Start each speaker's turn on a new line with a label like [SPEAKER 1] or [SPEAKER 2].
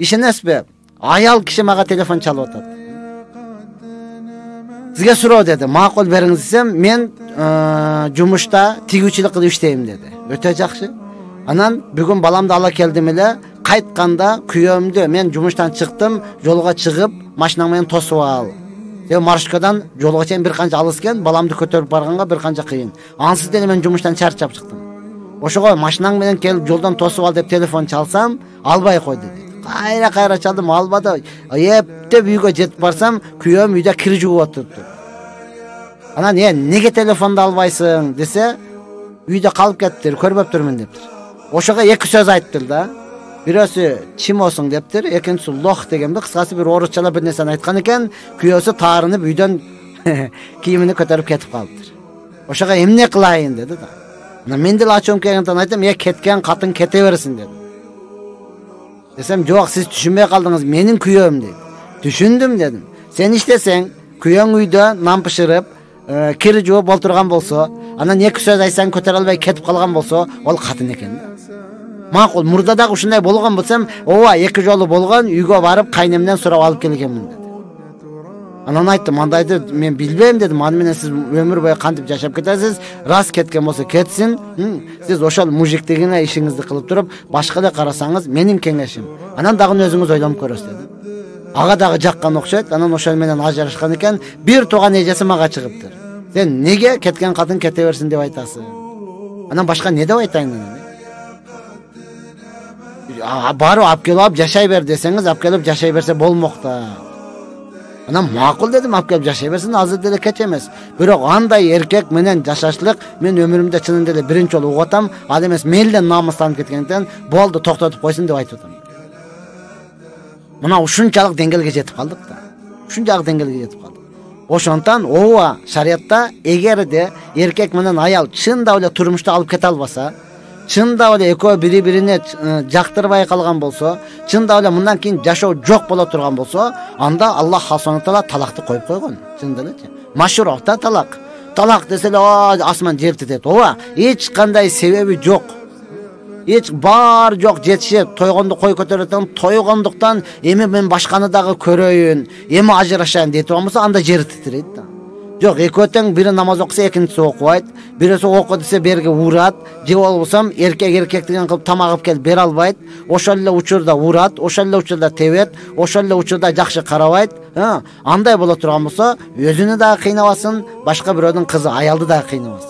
[SPEAKER 1] ишенесизби? Аял киши мага телефон чалып атат. Сизге суроо деди. Макул бериңиз десем, мен жумушта тигүүчүлүк кылып иштейм деди. Өтө жакшы. Анан бүгүн баламды ала келдим эле, кайтканда күйөөмдү мен жумуштан чыктым, жолго чыгып, машинаң менен тосуп ал. Маршруткадан жолго чейин бир канча алыс экен, баламды көтөрүп барганга бир канча кыйын. Ансыз деле мен жумуштан чарчап чыктым. Ошого машинаң менен келип жолдон тосуп ал деп телефон чалсам, албай койду деди. Кайра чалдым, албады. Эптеп үйгө жетип барсам, күйөөм үйдө кир жууп отурду. Анан неге телефонду албайсың десе, үйдө калып кеттир, көрбөптүрмүн дептир. Ошого эки сөз айттыр да. Бирөөсү чимосуң дептир, экинчиси лох дегенде, кыскасы бир орусчалап бир нерсени айткан экен, күйөөсү таарынып үйдөн кийимини көтөрүп кетип калыптыр. Ошого эмне кылайын деди да. Анан мен деле ачуум келгенден айттым, кеткен катын кете берсин деди. Десем, жок, сиз түшүнбөй калдыңыз, менин күйөөм деди. Түшүндүм дедим. Сен иштесең, күйөөң үйдө нам бышырып, кир жууп олтурган болсо, анан эки сөз айтсаң көтөрө албай кетип калган болсо, ол катын экен да. Макул, мурда дагы ушундай болгон болсам, ооба, эки жолу болгон, үйгө барып кайнемден сурап алып келгенмин деди. Анан айттым, андайды мен билбейм дедим. Аны менен сиз өмүр бою кантип жашап кетесиз? Рас кеткен болсо кетсин. Сиз ошол мужиктигине ишиңизди кылып туруп, башка эле карасаңыз, менин кеңешим. Анан дагы өзүңүз ойлонуп көрөсүз деди. Ага дагы жаккан окшойт. Анан ошол менен ажырашкан экен. Бир тууган эжеси мага чыгыптыр. Сен неге кеткен катын кете берсин деп айтасың? Анан башка не деп айтайын мен? Барып алып келип жашай бер десеңиз, алып келип жашай берсе болмок да. Анан макул дедим, алып келип жашай берсин, азыр деле кеч эмес. Бирок андай эркек менен жашашлык мен өмүрүмдө чынында эле биринчи жолу угуп атам. Ал эмес мелден намыстанып кеткенден болду, токтотуп койсун деп айтып атам. Мына ушунчалык деңгээлге жетип калдык да. Ушунчалык деңгээлге жетип калдык. Ошондон ооба шариятта эгерде эркек менен аял чындап эле турмушта алып кете албаса, чындап эле экөө бири-бирине жактырбай калган болсо, чындап эле мындан кийин жашоо жок боло турган болсо, анда Аллах субханаху таала талакты коюп койгон. Чындап эле. Машрух та талак. Талак деселе асман жер титет. Ооба, эч кандай себеби жок. Эч бар жок жетиши, тойгонду кой көтөрөтөн, тойгондуктан эми мен башканы дагы көрөйүн, эми ажырашайын дейт болсо, анда жер титирейт да. Жок, экөө тең, бири намаз окуса, экинчиси окубайт, бирөөсү оку десе берге урат, же болбосом эркек деген кылып тамагып келип бере албайт, ошол эле учурда урат, ошол эле учурда тебет, ошол эле учурда жакшы карабайт. Андай боло турган болсо, өзүнү дагы кыйнабасын, башка бирөөнүн кызы, аялды дагы кыйнабасын.